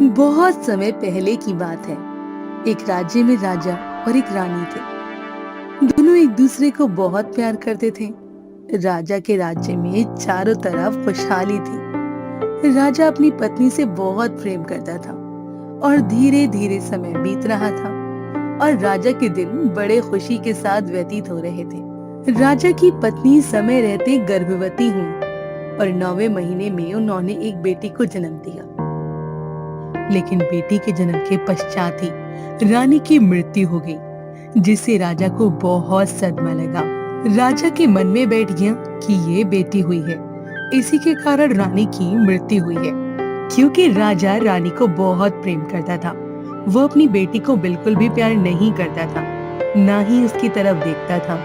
बहुत समय पहले की बात है। एक राज्य में राजा और एक रानी थे। दोनों एक दूसरे को बहुत प्यार करते थे। राजा के राज्य में चारों तरफ खुशहाली थी। राजा अपनी पत्नी से बहुत प्रेम करता था और धीरे धीरे समय बीत रहा था और राजा के दिन बड़े खुशी के साथ व्यतीत हो रहे थे। राजा की पत्नी समय रहते गर्भवती हुई और 9वें महीने में उन्होंने एक बेटी को जन्म दिया। लेकिन बेटी के जन्म के पश्चात ही रानी की मृत्यु हो गई, जिससे राजा को बहुत सदमा लगा। राजा के मन में बैठ गया कि ये बेटी हुई है, इसी के कारण रानी की मृत्यु हुई है। क्योंकि राजा रानी को बहुत प्रेम करता था, वो अपनी बेटी को बिल्कुल भी प्यार नहीं करता था, ना ही उसकी तरफ देखता था।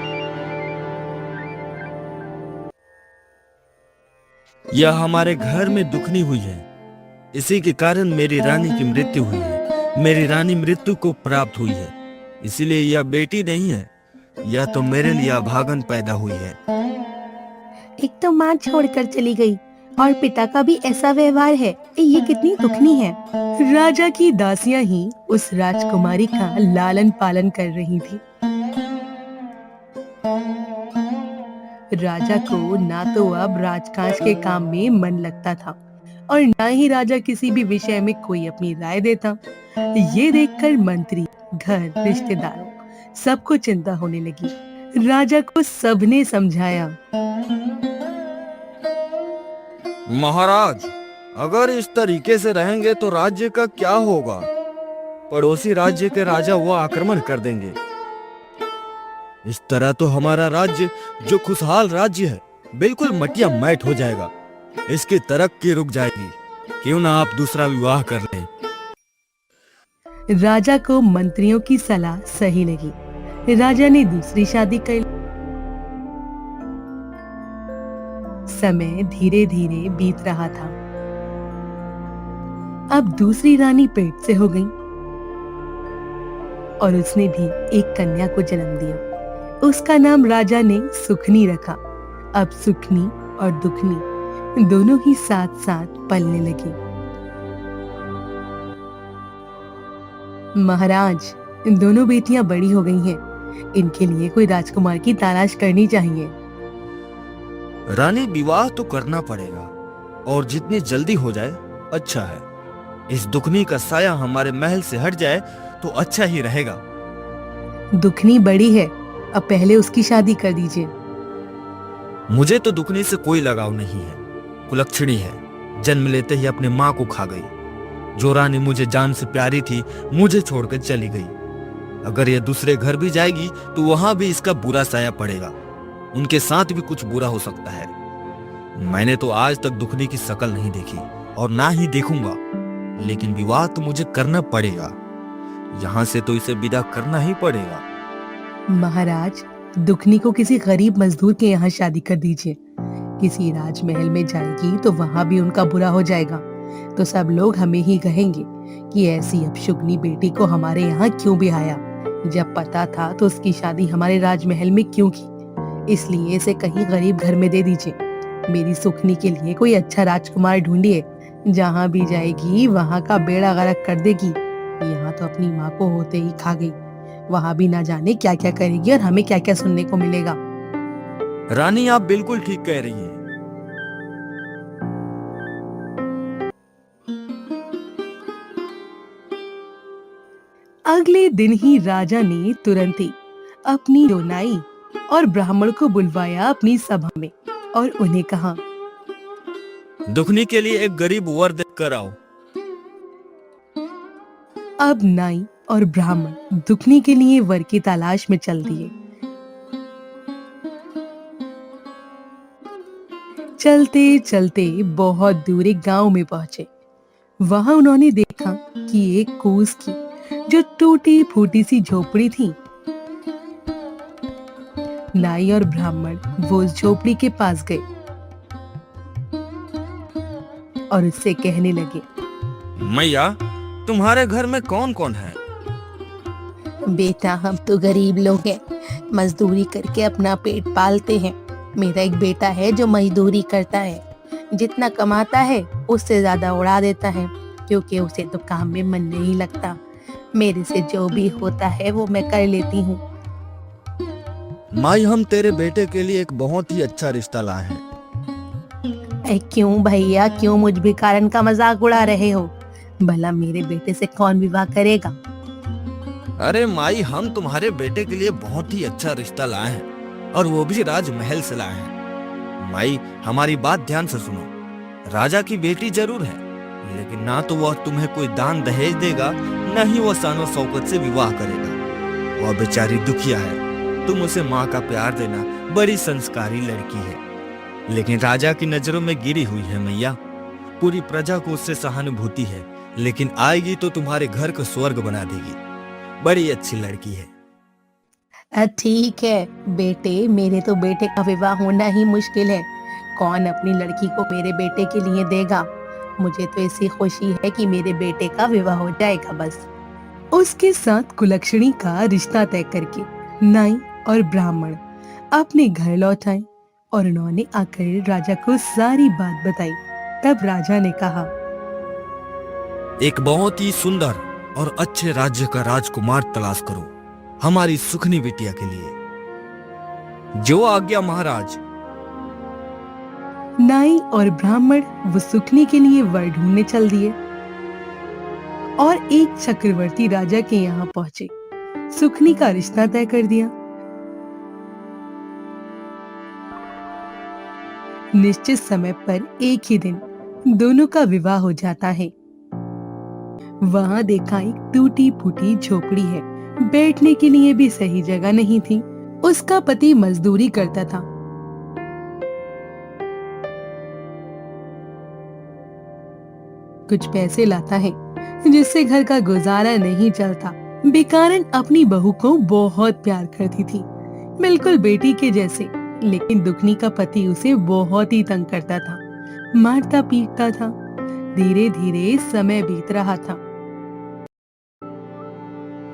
यह हमारे घर में दुखनी हुई है, इसी के कारण मेरी रानी की मृत्यु हुई है। मेरी रानी मृत्यु को प्राप्त हुई है, इसीलिए यह बेटी नहीं है, यह तो मेरे लिए अभागन पैदा हुई है। एक तो माँ छोड़कर चली गई और पिता का भी ऐसा व्यवहार है, ये कितनी दुखनी है। राजा की दासियां ही उस राजकुमारी का लालन पालन कर रही थी। राजा को ना तो अब राजकाज के काम में मन लगता था और ना ही राजा किसी भी विषय में कोई अपनी राय देता। ये देखकर मंत्री, घर, रिश्तेदारों सबको चिंता होने लगी। राजा को सबने समझाया। महाराज, अगर इस तरीके से रहेंगे तो राज्य का क्या होगा? पड़ोसी राज्य के राजा वो आक्रमण कर देंगे। इस तरह तो हमारा राज्य, जो खुशहाल राज्य है, बिल्कुल मटिया मैट हो जाएगा। इसकी तरक्की रुक जाएगी। क्यों ना आप दूसरा विवाह कर लें? राजा को मंत्रियों की सलाह सही लगी। राजा ने दूसरी शादी कर ली। समय धीरे धीरे बीत रहा था। अब दूसरी रानी पेट से हो गई और उसने भी एक कन्या को जन्म दिया। उसका नाम राजा ने सुखनी रखा। अब सुखनी और दुखनी दोनों ही साथ साथ पलने लगी। महाराज, दोनों बेटियां बड़ी हो गई हैं। इनके लिए कोई राजकुमार की तलाश करनी चाहिए। रानी, विवाह तो करना पड़ेगा और जितनी जल्दी हो जाए अच्छा है। इस दुखनी का साया हमारे महल से हट जाए तो अच्छा ही रहेगा। दुखनी बड़ी है, अब पहले उसकी शादी कर दीजिए। मुझे तो दुखनी से कोई लगाव नहीं है। कुलक्षणी है, जन्म लेते ही अपने माँ को खा गई। जो रानी मुझे जान से प्यारी थी, मुझे छोड़कर चली गई। अगर यह दूसरे घर भी जाएगी तो वहां भी इसका बुरा साया पड़ेगा। उनके साथ भी कुछ बुरा हो सकता है। मैंने तो आज तक दुखनी की शक्ल नहीं देखी और ना ही देखूंगा, लेकिन विवाह तो मुझे करना पड़ेगा। यहाँ से तो इसे विदा करना ही पड़ेगा। महाराज, दुखनी को किसी गरीब मजदूर के यहाँ शादी कर दीजिए। किसी राजमहल में जाएगी तो वहां भी उनका बुरा हो जाएगा, तो सब लोग हमें ही कहेंगे कि ऐसी अपशुगनी बेटी को हमारे यहाँ क्यों बिहाया। जब पता था तो उसकी शादी हमारे राजमहल में क्यों की। इसलिए इसे कहीं गरीब घर में दे दीजिए। मेरी सुखनी के लिए कोई अच्छा राजकुमार ढूंढिए। जहाँ भी जाएगी वहां का बेड़ा गर्क कर देगी। यहाँ तो अपनी माँ को होते ही खा गई, वहां भी ना जाने क्या क्या करेगी और हमें क्या क्या सुनने को मिलेगा। रानी, आप बिल्कुल ठीक कह रही हैं। अगले दिन ही राजा ने तुरंत ही अपनी जोनाई और ब्राह्मण को बुलवाया अपनी सभा में और उन्हें कहा, दुखनी के लिए एक गरीब वर देकर आओ। अब नाई और ब्राह्मण दुखनी के लिए वर की तलाश में चल दिए। चलते चलते बहुत दूर एक गांव में पहुंचे। वहां उन्होंने देखा कि एक कूस की जो टूटी फूटी सी झोपड़ी थी। नाई और ब्राह्मण वो उस झोपड़ी के पास गए और उससे कहने लगे, मैया, तुम्हारे घर में कौन कौन है? बेटा, हम तो गरीब लोग हैं, मजदूरी करके अपना पेट पालते हैं। मेरा एक बेटा है जो मजदूरी करता है, जितना कमाता है उससे ज्यादा उड़ा देता है। क्योंकि उसे तो काम में मन नहीं लगता। मेरे से जो भी होता है वो मैं कर लेती हूँ। माई, हम तेरे बेटे के लिए एक बहुत ही अच्छा रिश्ता लाए हैं। क्यों भैया, क्यों मुझ भिखारन का मजाक उड़ा रहे हो? भला मेरे बेटे से कौन विवाह करेगा? अरे माई, हम तुम्हारे बेटे के लिए बहुत ही अच्छा रिश्ता लाए हैं, और वो भी राजमहल से लाए हैं। माई, हमारी बात ध्यान से सुनो। राजा की बेटी जरूर है, लेकिन ना तो वह तुम्हें कोई दान दहेज देगा, न ही वो शानो शौकत से विवाह करेगा। वह बेचारी दुखिया है। तुम उसे माँ का प्यार देना। बड़ी संस्कारी लड़की है, लेकिन राजा की नजरों में गिरी हुई है मैया। पूरी प्रजा को उससे सहानुभूति है, लेकिन आएगी तो तुम्हारे घर को स्वर्ग बना देगी। बड़ी अच्छी लड़की है। ठीक है बेटे, मेरे तो बेटे का विवाह होना ही मुश्किल है। कौन अपनी लड़की को मेरे बेटे के लिए देगा? मुझे तो ऐसी खुशी है कि मेरे बेटे का विवाह हो जाएगा बस। उसके साथ कुलक्षणी का रिश्ता तय करके नाई और ब्राह्मण अपने घर लौट आए और उन्होंने आकर राजा को सारी बात बताई। तब राजा ने कहा, एक बहुत ही सुंदर और अच्छे राज्य का राजकुमार तलाश करो हमारी सुखनी बिटिया के लिए। जो आज्ञा महाराज। नाई और ब्राह्मण वो सुखनी के लिए वर ढूंढने चल दिए और एक चक्रवर्ती राजा के यहाँ पहुंचे। सुखनी का रिश्ता तय कर दिया। निश्चित समय पर एक ही दिन दोनों का विवाह हो जाता है। वहां देखा एक टूटी फूटी झोपड़ी है। बैठने के लिए भी सही जगह नहीं थी। उसका पति मजदूरी करता था। कुछ पैसे लाता है जिससे घर का गुजारा नहीं चलता। बेकारन अपनी बहू को बहुत प्यार करती थी, बिल्कुल बेटी के जैसे। लेकिन दुखनी का पति उसे बहुत ही तंग करता था, मारता पीटता था। धीरे धीरे समय बीत रहा था।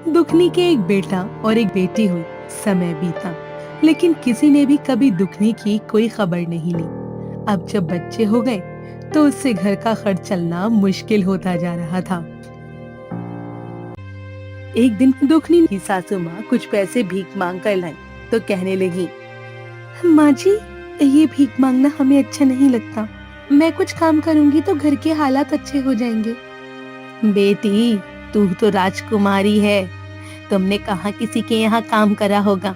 दुखनी के एक बेटा और एक बेटी हुई। समय बीता, लेकिन किसी ने भी कभी दुखनी की कोई खबर नहीं ली। अब जब बच्चे हो गए तो उससे घर का खर्च चलना मुश्किल होता जा रहा था। एक दिन दुखनी की सासू माँ कुछ पैसे भीख मांग कर लाई तो कहने लगी, माँ जी, ये भीख मांगना हमें अच्छा नहीं लगता। मैं कुछ काम करूंगी तो घर के हालात अच्छे हो जाएंगे। बेटी, तू तो राजकुमारी है, तुमने कहाँ किसी के यहाँ काम करा होगा?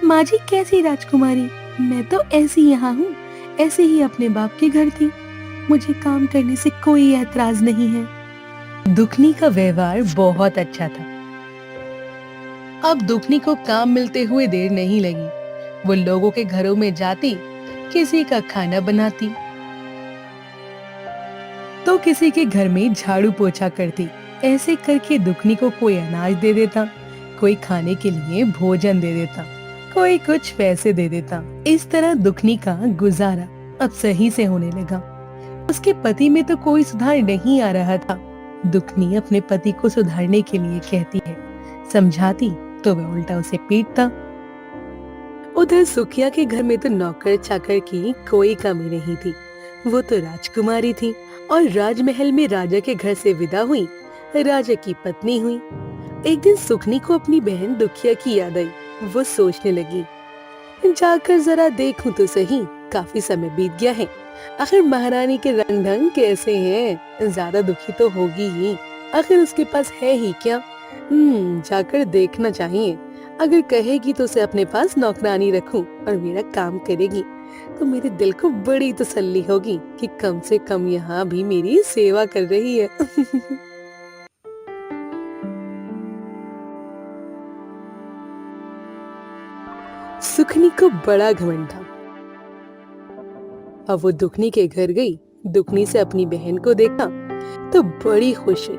माँ जी, कैसी राजकुमारी? मैं तो ऐसी यहाँ हूँ, ऐसे ही अपने बाप के घर थी। मुझे काम करने से कोई ऐतराज नहीं है। दुखनी का व्यवहार बहुत अच्छा था। अब दुखनी को काम मिलते हुए देर नहीं लगी। वो लोगों के घरों में जाती, किसी का खाना बनाती तो किसी के घर में झाड़ू पोछा करती। ऐसे करके दुखनी को कोई अनाज दे देता, कोई खाने के लिए भोजन दे देता, कोई कुछ पैसे दे देता। इस तरह दुखनी का गुजारा अब सही से होने लगा। उसके पति में तो कोई सुधार नहीं आ रहा था। दुखनी अपने पति को सुधारने के लिए कहती है, समझाती तो वह उल्टा उसे पीटता। उधर सुखिया के घर में तो नौकर चाकर की कोई कमी नहीं थी। वो तो राजकुमारी थी और राजमहल में राजा के घर से विदा हुई राजा की पत्नी हुई। एक दिन सुखनी को अपनी बहन दुखिया की याद आई। वो सोचने लगी, जाकर जरा देखूं तो सही, काफी समय बीत गया है। आखिर महारानी के रंग ढंग कैसे हैं? ज्यादा दुखी तो होगी ही, आखिर उसके पास है ही क्या? जाकर देखना चाहिए। अगर कहेगी तो उसे अपने पास नौकरानी रखूं और मेरा काम करेगी तो मेरे दिल को बड़ी तसल्ली होगी कि कम से कम यहाँ भी मेरी सेवा कर रही है। सुखनी को बड़ा घमंड था। अब वो दुखनी के घर गई। दुखनी से अपनी बहन को देखा तो बड़ी खुश हुई।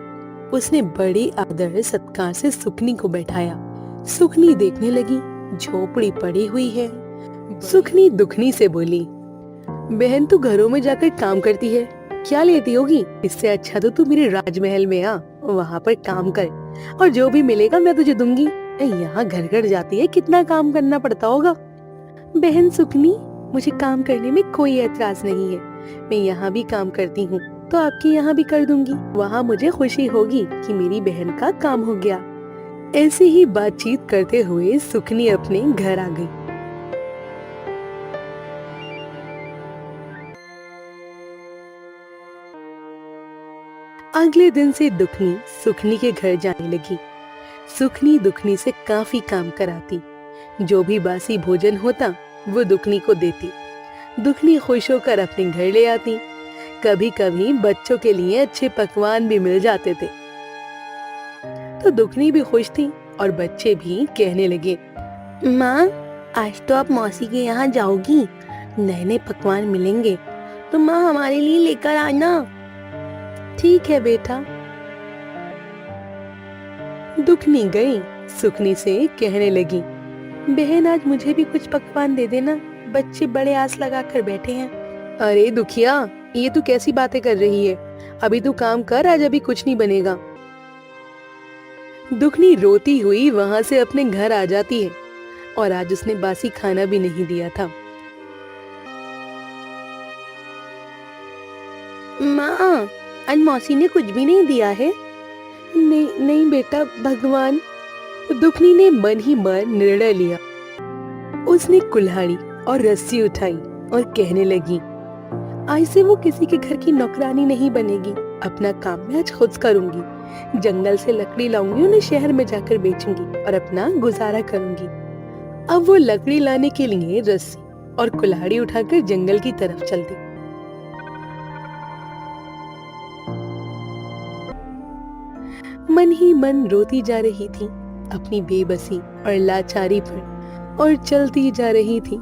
उसने बड़ी आदर सत्कार से सुखनी को बैठाया। सुखनी देखने लगी, झोपड़ी पड़ी हुई है। सुखनी दुखनी से बोली, बहन तू घरों में जाकर काम करती है, क्या लेती होगी? इससे अच्छा तो तू मेरे राजमहल में आ, वहाँ पर काम कर और जो भी मिलेगा मैं तुझे दूंगी। यहाँ घर घर जाती है, कितना काम करना पड़ता होगा। बहन सुखनी, मुझे काम करने में कोई ऐतराज नहीं है। मैं यहाँ भी काम करती हूँ, तो आपके यहाँ भी कर दूंगी। वहाँ मुझे खुशी होगी कि मेरी बहन का काम हो गया। ऐसे ही बातचीत करते हुए सुखनी अपने घर आ गई। अगले दिन से दुखनी सुखनी के घर जाने लगी। सुखनी दुखनी से काफी काम कराती। जो भी बासी भोजन होता वो दुखनी को देती। दुखनी खुश होकर अपने घर ले आती। कभी कभी बच्चों के लिए अच्छे पकवान भी मिल जाते थे, तो दुखनी भी खुश थी और बच्चे भी कहने लगे, माँ आज तो आप मौसी के यहाँ जाओगी, नए नए पकवान मिलेंगे, तो माँ हमारे लिए लेकर आना। ठीक है बेटा। दुखनी गई, सुखनी से कहने लगी, बहन आज मुझे भी कुछ पकवान दे देना, बच्चे बड़े आस लगा कर बैठे हैं। अरे दुखिया, ये तू कैसी बातें कर रही है? अभी तू काम कर, आज अभी कुछ नहीं बनेगा। दुखनी रोती हुई वहां से अपने घर आ जाती है और आज उसने बासी खाना भी नहीं दिया था। माँ आज मौसी ने कुछ भी नहीं दिया है। नहीं नहीं बेटा, भगवान। दुखनी ने मन ही मन निर्णय लिया। उसने कुल्हाड़ी और रस्सी उठाई और कहने लगी, आज से वो किसी के घर की नौकरानी नहीं बनेगी, अपना काम मैं आज खुद करूंगी। जंगल से लकड़ी लाऊंगी, उन्हें शहर में जाकर बेचूंगी और अपना गुजारा करूंगी। अब वो लकड़ी लाने के लिए रस्सी और कुल्हाड़ी उठाकर जंगल की तरफ चल दी। मन ही मन रोती जा रही थी अपनी बेबसी और लाचारी पर, और चलती जा रही थी।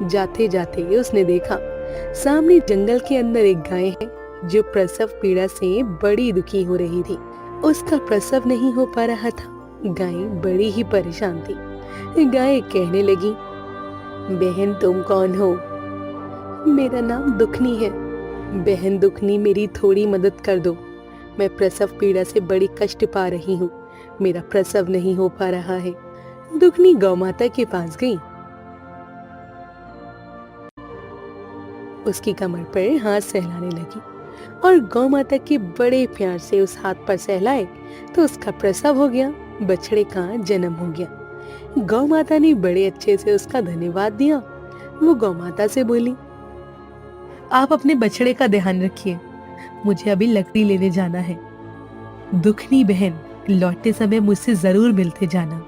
जाते जाते उसने देखा सामने जंगल के अंदर एक गाय है जो प्रसव पीड़ा से बड़ी दुखी हो रही थी। उसका प्रसव नहीं हो पा रहा था। गाय बड़ी ही परेशान थी। गाय कहने लगी, बहन तुम कौन हो? मेरा नाम दुखनी है। बहन दुखनी, मेरी थोड़ी मदद कर दो। मैं प्रसव पीड़ा से बड़ी कष्ट पा रही हूँ, मेरा प्रसव नहीं हो पा रहा है। दुखनी गौ माता के पास गई, उसकी कमर पर हाथ सहलाने लगी और गौ माता के बड़े प्यार से उस हाथ पर सहलाए तो उसका प्रसव हो गया, बछड़े का जन्म हो गया। गौ माता ने बड़े अच्छे से उसका धन्यवाद दिया। वो गौ माता से बोली, आप अपने बछड़े का ध्यान रखिए, मुझे अभी लकड़ी लेने जाना है। दुखनी बहन, लौटते समय मुझसे जरूर मिलते जाना।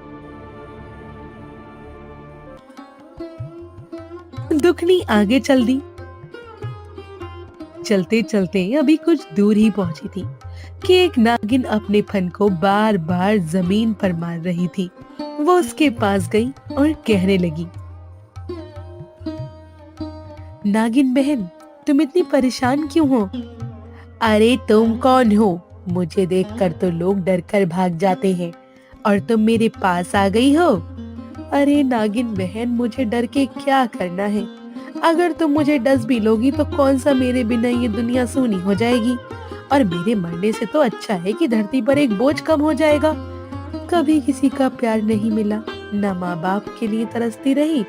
दुखनी आगे चल दी। चलते चलते अभी कुछ दूर ही पहुंची थी कि एक नागिन अपने फन को बार बार जमीन पर मार रही थी। वो उसके पास गई और कहने लगी, नागिन बहन तुम इतनी परेशान क्यों हो? अरे तुम कौन हो? मुझे देखकर तो लोग डर कर भाग जाते हैं और तुम मेरे पास आ गई हो। अरे नागिन बहन, मुझे डर के क्या करना है? अगर तुम मुझे डस भी लोगी तो कौन सा मेरे बिना ये दुनिया सूनी हो जाएगी, और मेरे मरने से तो अच्छा है कि धरती पर एक बोझ कम हो जाएगा। कभी किसी का प्यार नहीं मिला, न माँ बाप के लिए तरसती रही,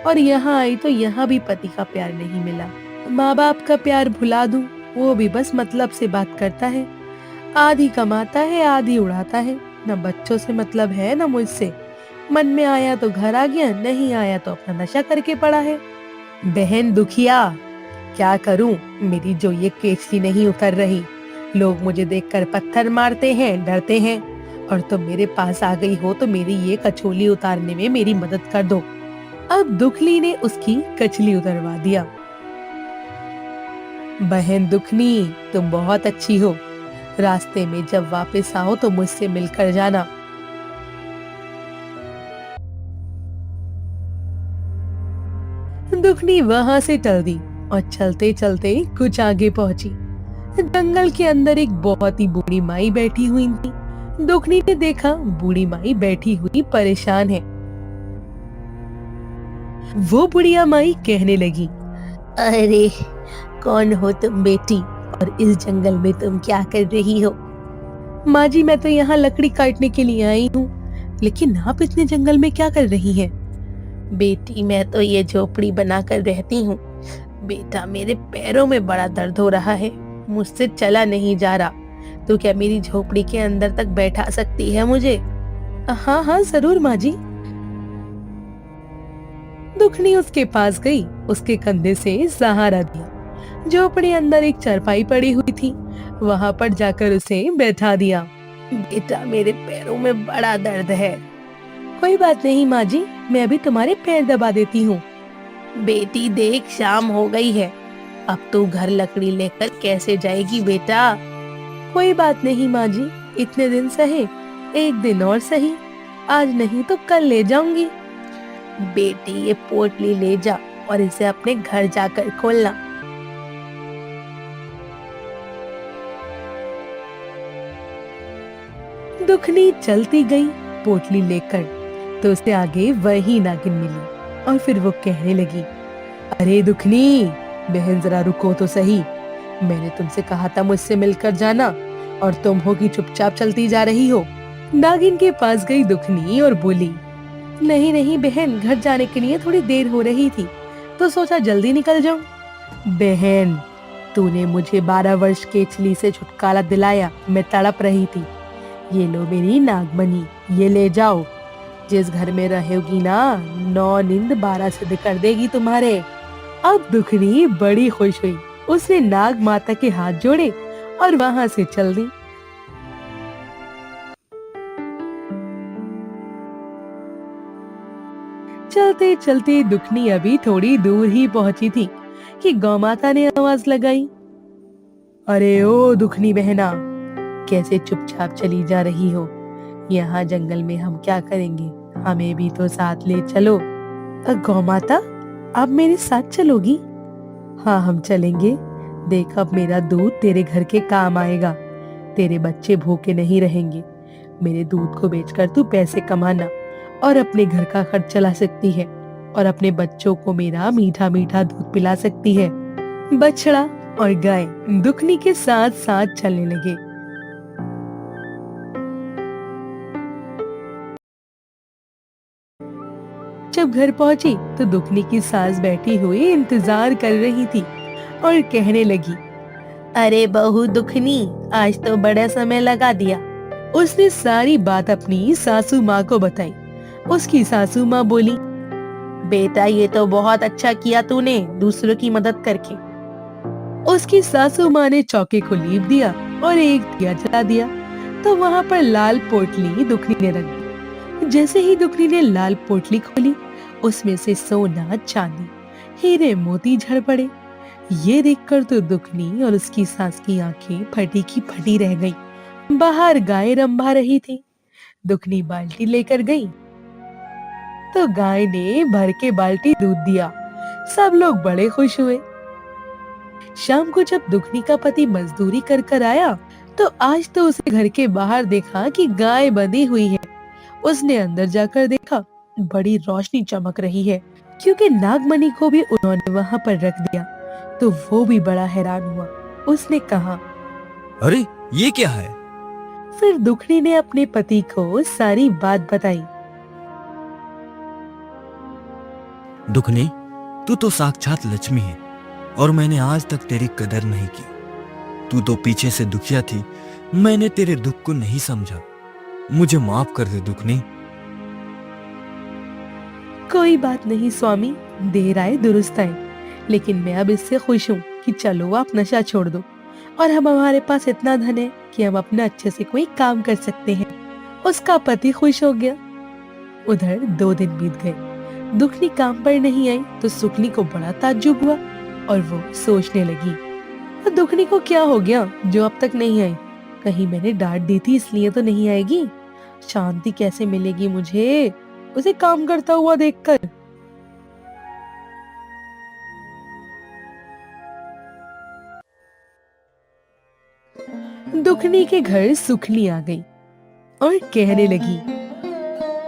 और यहाँ आई तो यहाँ भी पति का प्यार नहीं मिला। माँ बाप का प्यार भुला दूं, वो भी बस मतलब से बात करता है, आधी कमाता है आधी उड़ाता है, न बच्चों से मतलब है न मुझसे। मन में आया तो घर आ गया, नहीं आया तो अपना नशा करके पड़ा है। बहन दुखिया, क्या करूं, मेरी जो ये केचली नहीं उतर रही। लोग मुझे देखकर पत्थर मारते हैं, डरते हैं, और तुम मेरे पास आ गई हो तो मेरी ये कचौली उतारने में मेरी मदद कर दो। अब दुखली ने उसकी कचली उतरवा दिया। बहन दुखनी, तुम बहुत अच्छी हो, रास्ते में जब वापस आओ तो मुझसे मिलकर जाना। दुखनी वहां से टल दी और चलते चलते कुछ आगे पहुंची। जंगल के अंदर एक बहुत ही बूढ़ी माई बैठी हुई थी। दुखनी ने देखा बूढ़ी माई बैठी हुई परेशान है। वो बुढ़िया माई कहने लगी, अरे कौन हो तुम बेटी, और इस जंगल में तुम क्या कर रही हो? माँ जी, मैं तो यहाँ लकड़ी काटने के लिए आई हूँ, लेकिन आप इतने जंगल में क्या कर रही हैं? बेटी, मैं तो ये झोपड़ी बनाकर रहती हूँ, बेटा मेरे पैरों में बड़ा दर्द हो रहा है, मुझसे चला नहीं जा रहा। तो क्या मेरी झोपड़ी के अंदर तक बैठा सकती है मुझे? हाँ हाँ जरूर माँ जी। दुखनी उसके पास गई, उसके कंधे से सहारा दिया। झोपड़ी अंदर एक चारपाई पड़ी हुई थी, वहां पर जाकर उसे बैठा दिया। बेटा मेरे पैरों में बड़ा दर्द है। कोई बात नहीं माँ जी, मैं अभी तुम्हारे पैर दबा देती हूँ। बेटी देख, शाम हो गई है, अब तू घर लकड़ी लेकर कैसे जाएगी बेटा? कोई बात नहीं माँ जी, इतने दिन सहे, एक दिन और सही, आज नहीं तो कल ले जाऊंगी। बेटी ये पोटली ले जा और इसे अपने घर जाकर खोलना। दुखनी चलती गई पोटली लेकर, तो उससे आगे वही नागिन मिली और फिर वो कहने लगी, अरे दुखनी बहन जरा रुको तो सही, मैंने तुमसे कहा था मुझसे मिलकर जाना और तुम हो कि चुपचाप चलती जा रही हो। नागिन के पास गई दुखनी और बोली, नहीं नहीं बहन, घर जाने के लिए थोड़ी देर हो रही थी तो सोचा जल्दी निकल जाऊं। बहन तूने मुझे 12 वर्ष के चली से छुटकारा दिलाया, मैं तड़प रही थी। ये लो मेरी नागमणि, ये ले जाओ, जिस घर में रहेगी ना 9 नींद 12 सिद्ध कर देगी तुम्हारे। अब दुखनी बड़ी खुश हुई, उसने नाग माता के हाथ जोड़े और वहां से चल दी। चलते चलते दुखनी अभी थोड़ी दूर ही पहुंची थी कि गौ माता ने आवाज लगाई, अरे ओ दुखनी बहना, कैसे चुपचाप चली जा रही हो? यहाँ जंगल में हम क्या करेंगे, हमें भी तो साथ ले चलो। गौ माता आप मेरे साथ चलोगी? हाँ हम चलेंगे, देख अब मेरा दूध तेरे घर के काम आएगा, तेरे बच्चे भूखे नहीं रहेंगे। मेरे दूध को बेचकर तू पैसे कमाना और अपने घर का खर्च चला सकती है और अपने बच्चों को मेरा मीठा मीठा दूध पिला सकती है। बछड़ा और गाय दुखनी के साथ साथ चलने लगे। जब घर पहुंची तो दुखनी की सास बैठी हुई इंतजार कर रही थी और कहने लगी, अरे बहू दुखनी, आज तो बड़ा समय लगा दिया। उसने सारी बात अपनी सासू माँ को बताई। उसकी सासू माँ बोली, बेटा ये तो बहुत अच्छा किया तूने दूसरों की मदद करके। उसकी सासू माँ ने चौके को लीप दिया और एक दिया जला दिया, तो वहाँ पर लाल पोटली दुखनी ने रख दी। जैसे ही दुखनी ने लाल पोटली खोली, उसमें से सोना चांदी हीरे मोती झड़ पड़े। ये देखकर तो दुखनी और उसकी सास की आंखें फटी की फटी रह गईं। बाहर गाय रंभा रही थी। दुखनी बाल्टी लेकर गई तो गाय ने भर के बाल्टी दूध दिया। सब लोग बड़े खुश हुए। शाम को जब दुखनी का पति मजदूरी कर कर आया तो आज तो उसे घर के बाहर देखा कि गाय बंधी हुई है। उसने अंदर जाकर देखा, बड़ी रोशनी चमक रही है, क्योंकि नागमणि को भी उन्होंने वहां पर रख दिया। तो वो भी बड़ा हैरान हुआ। उसने कहा, अरे ये क्या है? फिर दुखनी ने अपने पति को सारी बात बताई। दुखनी, तू तो साक्षात लक्ष्मी है और मैंने आज तक तेरी कदर नहीं की। तू तो पीछे से दुखिया थी, मैंने तेरे दुख को नहीं समझा, मुझे माफ कर दे दुखनी। कोई बात नहीं स्वामी, देर आए दुरुस्त आए, लेकिन मैं अब इससे खुश हूँ कि चलो आप नशा छोड़ दो और हम हमारे पास इतना धन है कि हम अपना अच्छे से कोई काम कर सकते हैं। उसका पति खुश हो गया। उधर 2 दिन बीत गए, दुखनी काम पर नहीं आई तो सुखनी को बड़ा ताज्जुब हुआ और वो सोचने लगी, दुखनी को क्या हो गया जो अब तक नहीं आई? कहीं मैंने डांट दी थी इसलिए तो नहीं आएगी? शांति कैसे मिलेगी मुझे उसे काम करता हुआ देखकर? दुखनी के घर सुखनी आ गई और कहने लगी,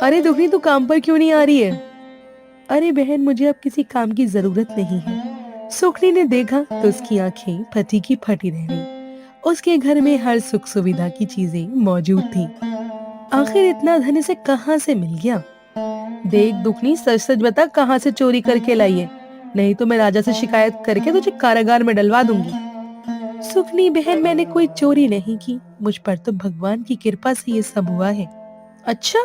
अरे दुखनी तू काम पर क्यों नहीं आ रही है? अरे बहन मुझे अब किसी काम की जरूरत नहीं है। सुखनी ने देखा तो उसकी आंखें फटी की फटी रह गईं। उसके घर में हर सुख सुविधा की चीजें मौजूद थी। आखिर इतना धन इसे कहाँ से मिल गया? देख दुखनी, सच सच बता, कहाँ से चोरी करके लाई है? नहीं तो मैं राजा से शिकायत करके तुझे कारागार में डलवा दूंगी। सुखनी बहन, मैंने कोई चोरी नहीं की, मुझ पर तो भगवान की कृपा से ये सब हुआ है। अच्छा,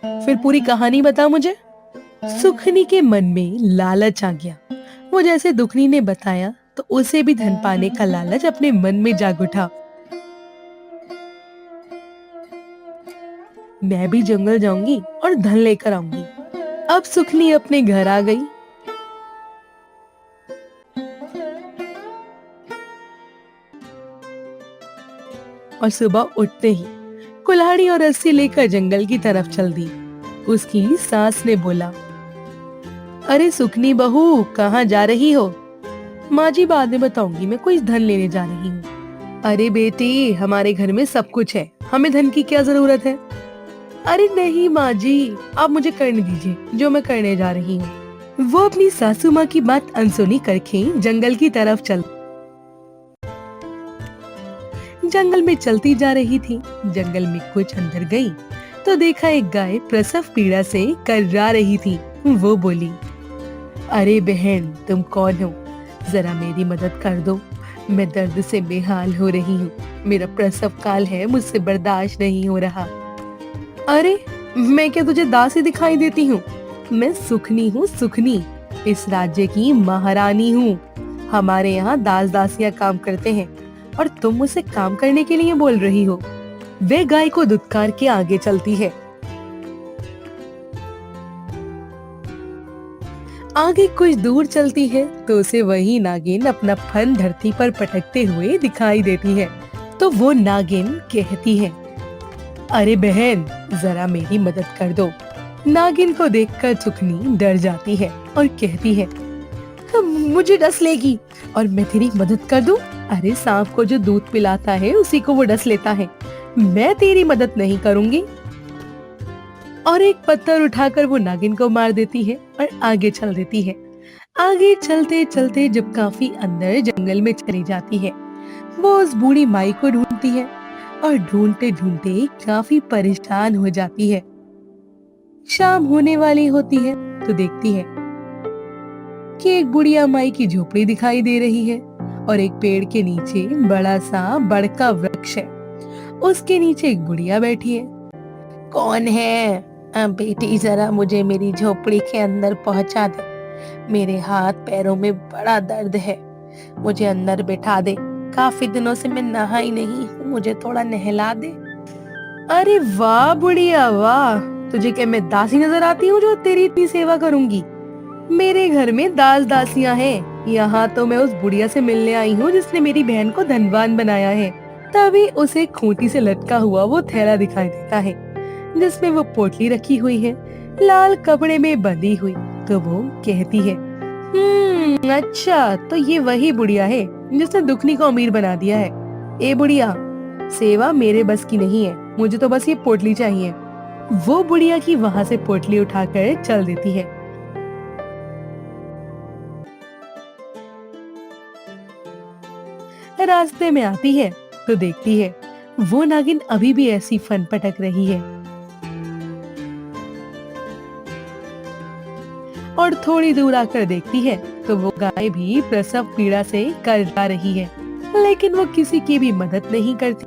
फिर पूरी कहानी बता मुझे। सुखनी के मन में लालच आ गया। वो जैसे दुखनी ने बताया तो उसे भी धन पाने का लालच अपने मन में जाग उठा। मैं भी जंगल जाऊंगी और धन लेकर आऊंगी। अब सुखनी अपने घर आ गई। और सुबह उठते ही कुल्हाड़ी और रस्सी लेकर जंगल की तरफ चल दी। उसकी सास ने बोला, अरे सुखनी बहू, कहाँ जा रही हो? माँ जी, बाद में बताऊंगी, मैं कोई धन लेने जा रही हूँ। अरे बेटी, हमारे घर में सब कुछ है, हमें धन की क्या जरूरत है? अरे नहीं माँ जी, आप मुझे करने दीजिए जो मैं करने जा रही हूँ। वो अपनी सासू माँ की बात अनसुनी करके जंगल की तरफ चल जंगल में चलती जा रही थी। जंगल में कुछ अंदर गई तो देखा एक गाय प्रसव पीड़ा से कर्रा रही थी। वो बोली, अरे बहन, तुम कौन हो? जरा मेरी मदद कर दो, मैं दर्द से बेहाल हो रही हूँ। मेरा प्रसव काल है, मुझसे बर्दाश्त नहीं हो रहा। अरे, मैं क्या तुझे दासी दिखाई देती हूँ? मैं सुखनी हूँ, सुखनी, इस राज्य की महारानी हूँ। हमारे यहाँ दास दासियाँ काम करते हैं और तुम मुझसे काम करने के लिए बोल रही हो। वे गाय को दुत्कार के आगे चलती है। आगे कुछ दूर चलती है तो उसे वही नागिन अपना फन धरती पर पटकते हुए दिखाई देती है। तो वो नागिन कहती है, अरे बहन, जरा मेरी मदद कर दो। नागिन को देखकर सुखनी डर जाती है और कहती है, मुझे डस लेगी और मैं तेरी मदद कर दूं? अरे सांप को जो दूध पिलाता है उसी को वो डस लेता है, मैं तेरी मदद नहीं करूंगी। और एक पत्थर उठाकर वो नागिन को मार देती है और आगे चल देती है। आगे चलते चलते जब काफी अंदर जंगल में चली जाती है, वो उस बूढ़ी माई को ढूंढती है और ढूंढते ढूंढते काफी परेशान हो जाती है। शाम होने वाली होती है तो देखती है कि एक बुढ़िया माई की झोपड़ी दिखाई दे रही है और एक पेड़ के नीचे बड़ा सा बड़का वृक्ष है। उसके नीचे एक बुढ़िया बैठी है। कौन है? बेटी, जरा मुझे मेरी झोपड़ी के अंदर पहुंचा दे। मेरे हाथ पैरों में बड़ा दर्द है, मुझे अंदर बैठा दे। काफी दिनों से मैं नहाई नहीं हूँ, मुझे थोड़ा नहला दे। अरे वाह बुढ़िया, वाह! तुझे क्या मैं दासी नजर आती हूँ जो तेरी इतनी सेवा करूंगी? मेरे घर में दास दासियां हैं। यहाँ तो मैं उस बुढ़िया से मिलने आई हूँ जिसने मेरी बहन को धनवान बनाया है। तभी उसे खूंटी से लटका हुआ वो थैला दिखाई देता है जिसमें वो पोटली रखी हुई है, लाल कपड़े में बंधी हुई। तो वो कहती है, अच्छा, तो ये वही बुढ़िया है जिसने दुखनी को अमीर बना दिया है। ए बुढ़िया, सेवा मेरे बस की नहीं है, मुझे तो बस ये पोटली चाहिए। वो बुढ़िया की वहाँ से पोटली उठाकर चल देती है। रास्ते में आती है तो देखती है वो नागिन अभी भी ऐसी फन पटक रही है और थोड़ी दूर आकर देखती है तो वो गाय भी प्रसव पीड़ा से कर्रा रही है, लेकिन वो किसी की भी मदद नहीं करती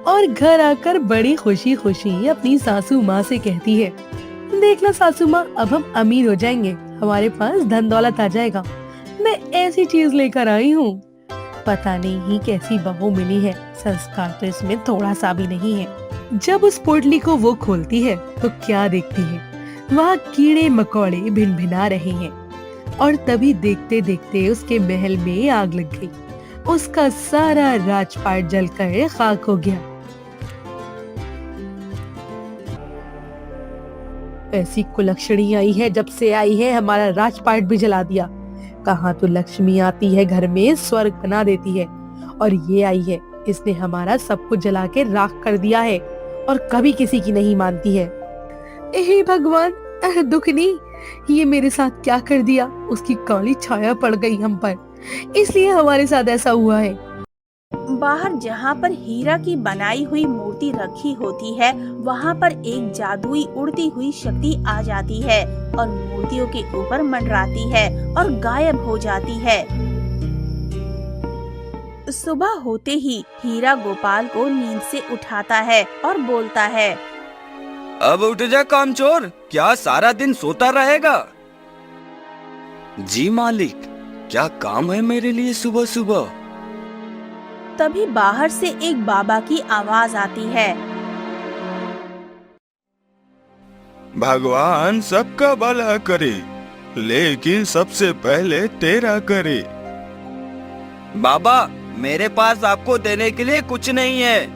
और घर आकर बड़ी खुशी खुशी अपनी सासू माँ से कहती है, देखना सासू माँ, अब हम अमीर हो जाएंगे, हमारे पास धन दौलत आ जाएगा। मैं ऐसी चीज लेकर आई हूँ। पता नहीं कैसी बहू मिली है, संस्कार तो इसमें थोड़ा सा भी नहीं है। जब उस पोटली को वो खोलती है तो क्या देखती है, वहाँ कीड़े मकोड़े भिनभिना रहे हैं और तभी देखते देखते उसके महल में आग लग गई। उसका सारा राजपाट जलकर खाक हो गया। ऐसी कुलक्षणी आई है, जब से आई है हमारा राजपाट भी जला दिया। कहाँ तो लक्ष्मी आती है घर में, स्वर्ग बना देती है, और ये आई है, इसने हमारा सब कुछ जला के राख कर दिया है और कभी किसी की नहीं मानती है। हे भगवान, दुखनी, ये मेरे साथ क्या कर दिया? उसकी काली छाया पड़ गई हम पर, इसलिए हमारे साथ ऐसा हुआ है। बाहर जहाँ पर हीरा की बनाई हुई मूर्ति रखी होती है, वहाँ पर एक जादुई उड़ती हुई शक्ति आ जाती है और मूर्तियों के ऊपर मंडराती है और गायब हो जाती है। सुबह होते ही हीरा गोपाल को नींद से उठाता है और बोलता है, अब उठ जा कामचोर, क्या सारा दिन सोता रहेगा? जी मालिक, क्या काम है मेरे लिए सुबह सुबह? तभी बाहर से एक बाबा की आवाज आती है। भगवान सबका भला करे, लेकिन सबसे पहले तेरा करे। बाबा, मेरे पास आपको देने के लिए कुछ नहीं है।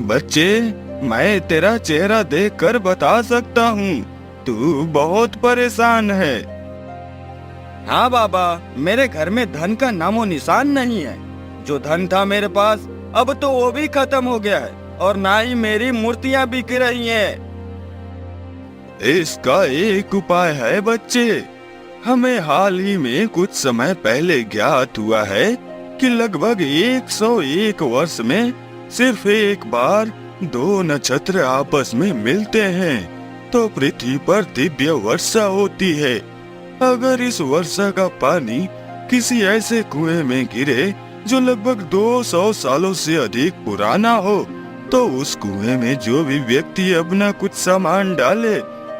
बच्चे, मैं तेरा चेहरा देखकर बता सकता हूँ, तू बहुत परेशान है। हाँ बाबा, मेरे घर में धन का नामो निशान नहीं है। जो धन था मेरे पास, अब तो वो भी खत्म हो गया है और ना ही मेरी मूर्तियाँ बिक रही हैं। इसका एक उपाय है बच्चे। हमें हाल ही में कुछ समय पहले ज्ञात हुआ है कि लगभग 101 वर्ष में सिर्फ एक बार 2 नक्षत्र आपस में मिलते हैं तो पृथ्वी पर दिव्य वर्षा होती है। अगर इस वर्षा का पानी किसी ऐसे कुएं में गिरे जो लगभग 200 सालों से अधिक पुराना हो, तो उस कुएं में जो भी व्यक्ति अपना कुछ सामान डाले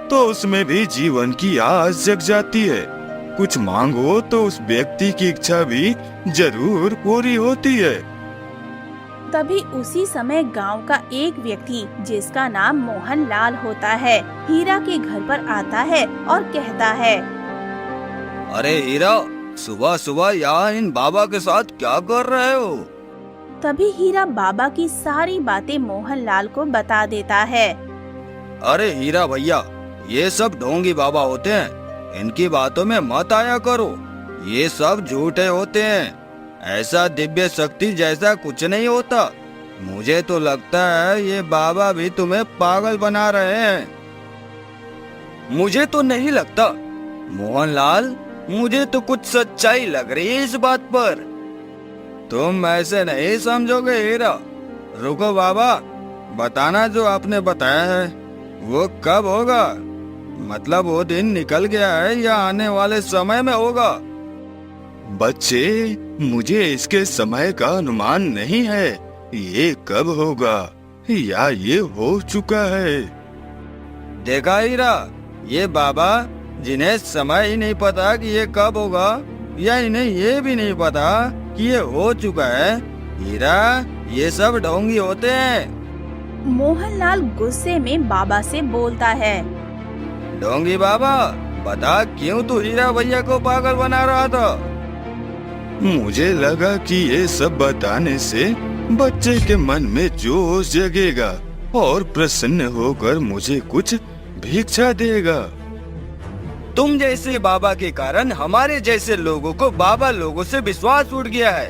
तो उसमें भी जीवन की आस जग जाती है। कुछ मांगो तो उस व्यक्ति की इच्छा भी जरूर पूरी होती है। तभी उसी समय गांव का एक व्यक्ति, जिसका नाम मोहन लाल होता है, हीरा के घर पर आता है और कहता है, अरे हीरा, सुबह सुबह यहाँ इन बाबा के साथ क्या कर रहे हो? तभी हीरा बाबा की सारी बातें मोहन लाल को बता देता है। अरे हीरा भैया, ये सब ढोंगी बाबा होते हैं, इनकी बातों में मत आया करो। ये सब झूठे होते हैं। ऐसा दिव्य शक्ति जैसा कुछ नहीं होता। मुझे तो लगता है ये बाबा भी तुम्हें पागल बना रहे हैं। मुझे तो नहीं लगता मोहनलाल, मुझे तो कुछ सच्चाई लग रही है इस बात पर। तुम ऐसे नहीं समझोगे हीरा। रुको बाबा, बताना जो आपने बताया है वो कब होगा? मतलब वो दिन निकल गया है या आने वाले समय में होगा? बच्चे, मुझे इसके समय का अनुमान नहीं है ये कब होगा या ये हो चुका है। देखा हीरा, ये बाबा जिन्हें समय ही नहीं पता कि ये कब होगा, या इन्हें ये भी नहीं पता कि ये हो चुका है। हीरा, ये सब ढोंगी होते हैं। मोहनलाल गुस्से में बाबा से बोलता है, ढोंगी बाबा, बता क्यों तू हीरा भैया को पागल बना रहा था? मुझे लगा कि ये सब बताने से बच्चे के मन में जोश जगेगा और प्रसन्न होकर मुझे कुछ भिक्षा देगा। तुम जैसे बाबा के कारण हमारे जैसे लोगों को बाबा लोगों से विश्वास उठ गया है।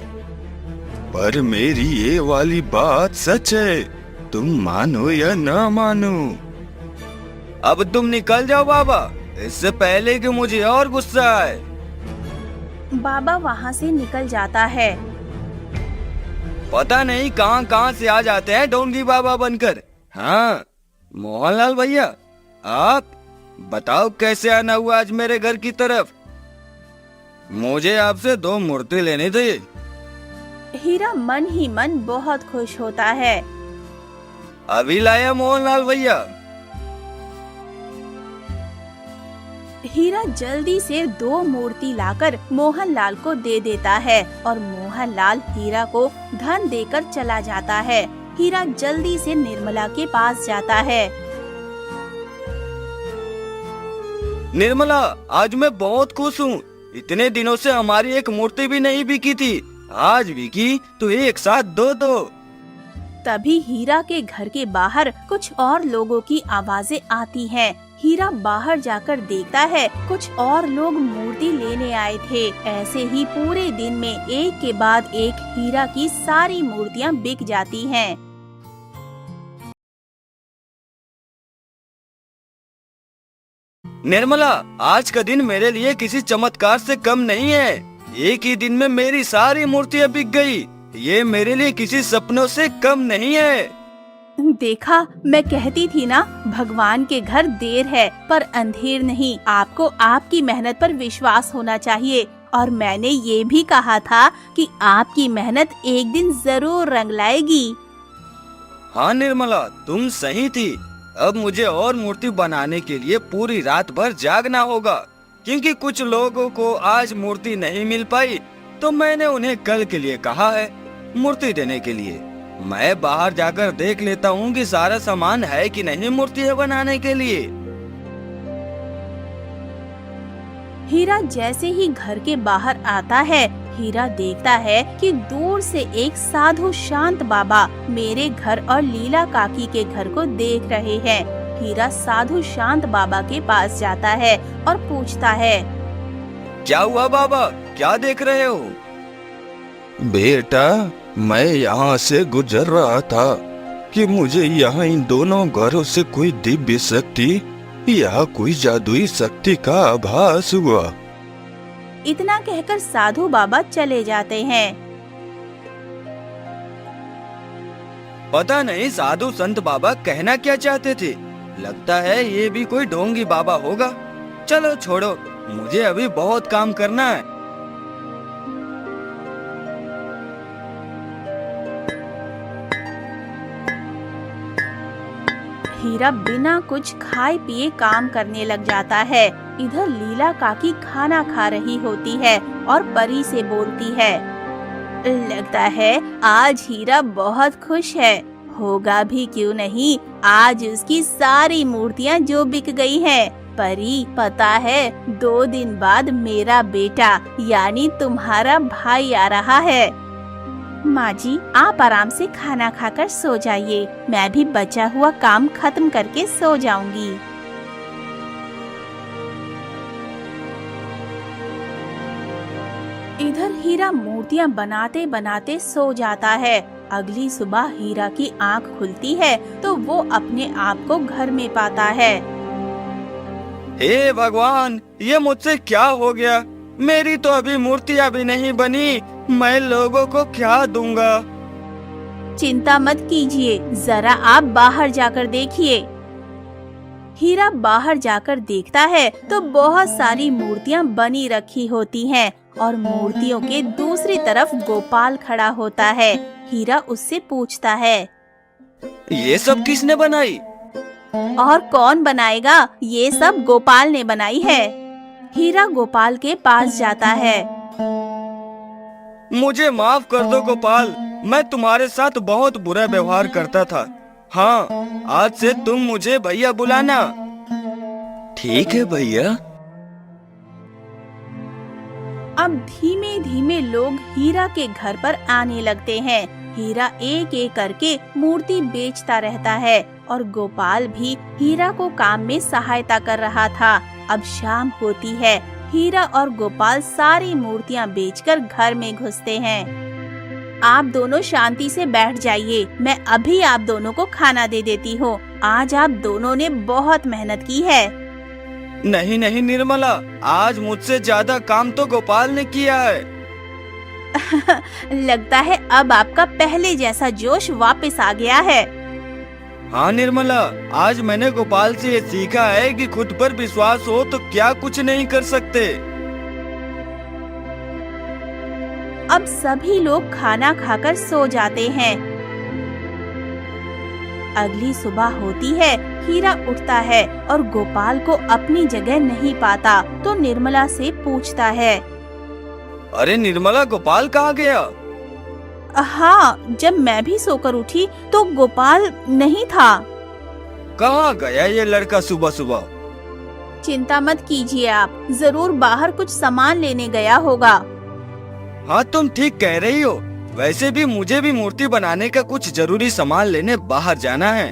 पर मेरी ये वाली बात सच है, तुम मानो या ना मानो। अब तुम निकल जाओ बाबा, इससे पहले कि मुझे और गुस्सा आए। बाबा वहाँ से निकल जाता है। पता नहीं कहाँ कहाँ से आ जाते हैं ढोंगी बाबा बनकर। हाँ मोहनलाल भैया, आप बताओ कैसे आना हुआ आज मेरे घर की तरफ? मुझे आपसे 2 मूर्ति लेनी थी। हीरा मन ही मन बहुत खुश होता है। अभी लाया मोहनलाल भैया। हीरा जल्दी से 2 मूर्ति लाकर मोहनलाल को दे देता है और मोहनलाल हीरा को धन देकर चला जाता है। हीरा जल्दी से निर्मला के पास जाता है। निर्मला, आज मैं बहुत खुश हूँ। इतने दिनों से हमारी एक मूर्ति भी नहीं बिकी थी, आज बिकी तो एक साथ 2। तभी हीरा के घर के बाहर कुछ और लोगों की आवाजें आती हैं। हीरा बाहर जाकर देखता है कुछ और लोग मूर्ति लेने आए थे। ऐसे ही पूरे दिन में एक के बाद एक हीरा की सारी मूर्तियां बिक जाती हैं। निर्मला, आज का दिन मेरे लिए किसी चमत्कार से कम नहीं है। एक ही दिन में मेरी सारी मूर्तियां बिक गई। ये मेरे लिए किसी सपनों से कम नहीं है। देखा, मैं कहती थी ना, भगवान के घर देर है पर अंधेर नहीं। आपको आपकी मेहनत पर विश्वास होना चाहिए। और मैंने ये भी कहा था कि आपकी मेहनत एक दिन जरूर रंग लाएगी। हाँ निर्मला, तुम सही थी। अब मुझे और मूर्ति बनाने के लिए पूरी रात भर जागना होगा, क्योंकि कुछ लोगों को आज मूर्ति नहीं मिल पाई, तो मैंने उन्हें कल के लिए कहा है मूर्ति देने के लिए। मैं बाहर जाकर देख लेता हूँ कि सारा सामान है कि नहीं मूर्तियाँ बनाने के लिए। हीरा जैसे ही घर के बाहर आता है, हीरा देखता है कि दूर से एक साधु शांत बाबा मेरे घर और लीला काकी के घर को देख रहे हैं। हीरा साधु शांत बाबा के पास जाता है और पूछता है, क्या हुआ बाबा, क्या देख रहे हो? बेटा, मैं यहाँ से गुजर रहा था कि मुझे यहाँ इन दोनों घरों से कोई दिव्य शक्ति या कोई जादुई शक्ति का आभास हुआ। इतना कहकर साधु बाबा चले जाते हैं। पता नहीं साधु संत बाबा कहना क्या चाहते थे। लगता है ये भी कोई ढोंगी बाबा होगा। चलो छोड़ो, मुझे अभी बहुत काम करना है। हीरा बिना कुछ खाए पिए काम करने लग जाता है। इधर लीला काकी खाना खा रही होती है और परी से बोलती है, लगता है आज हीरा बहुत खुश है। होगा भी क्यों नहीं, आज उसकी सारी मूर्तियाँ जो बिक गई हैं। परी, पता है 2 दिन बाद मेरा बेटा यानी तुम्हारा भाई आ रहा है। माँ जी, आप आराम से खाना खाकर सो जाइए। मैं भी बचा हुआ काम खत्म करके सो जाऊंगी। इधर हीरा मूर्तियाँ बनाते बनाते सो जाता है। अगली सुबह हीरा की आंख खुलती है तो वो अपने आप को घर में पाता है। हे भगवान, ये मुझसे क्या हो गया? मेरी तो अभी मूर्तियाँ भी नहीं बनी, मैं लोगों को क्या दूंगा? चिंता मत कीजिए, जरा आप बाहर जाकर देखिए। हीरा बाहर जाकर देखता है तो बहुत सारी मूर्तियाँ बनी रखी होती हैं और मूर्तियों के दूसरी तरफ गोपाल खड़ा होता है। हीरा उससे पूछता है, ये सब किसने बनाई? और कौन बनाएगा, ये सब गोपाल ने बनाई है। हीरा गोपाल के पास जाता है। मुझे माफ कर दो गोपाल, मैं तुम्हारे साथ बहुत बुरा व्यवहार करता था। हाँ, आज से तुम मुझे भैया बुलाना। ठीक है भैया। अब धीमे धीमे लोग हीरा के घर पर आने लगते हैं। हीरा एक एक करके मूर्ति बेचता रहता है और गोपाल भी हीरा को काम में सहायता कर रहा था। अब शाम होती है। हीरा और गोपाल सारी मूर्तियाँ बेचकर घर में घुसते हैं। आप दोनों शांति से बैठ जाइए, मैं अभी आप दोनों को खाना दे देती हूँ। आज आप दोनों ने बहुत मेहनत की है। नहीं नहीं निर्मला, आज मुझसे ज्यादा काम तो गोपाल ने किया है। लगता है अब आपका पहले जैसा जोश वापस आ गया है। हाँ निर्मला, आज मैंने गोपाल से ये सीखा है कि खुद पर विश्वास हो तो क्या कुछ नहीं कर सकते। अब सभी लोग खाना खाकर सो जाते हैं। अगली सुबह होती है। हीरा उठता है और गोपाल को अपनी जगह नहीं पाता तो निर्मला से पूछता है, अरे निर्मला, गोपाल कहाँ गया? हाँ, जब मैं भी सोकर उठी तो गोपाल नहीं था। कहाँ गया ये लड़का सुबह सुबह? चिंता मत कीजिए आप, जरूर बाहर कुछ सामान लेने गया होगा। हाँ, तुम ठीक कह रही हो। वैसे भी मुझे भी मूर्ति बनाने का कुछ जरूरी सामान लेने बाहर जाना है।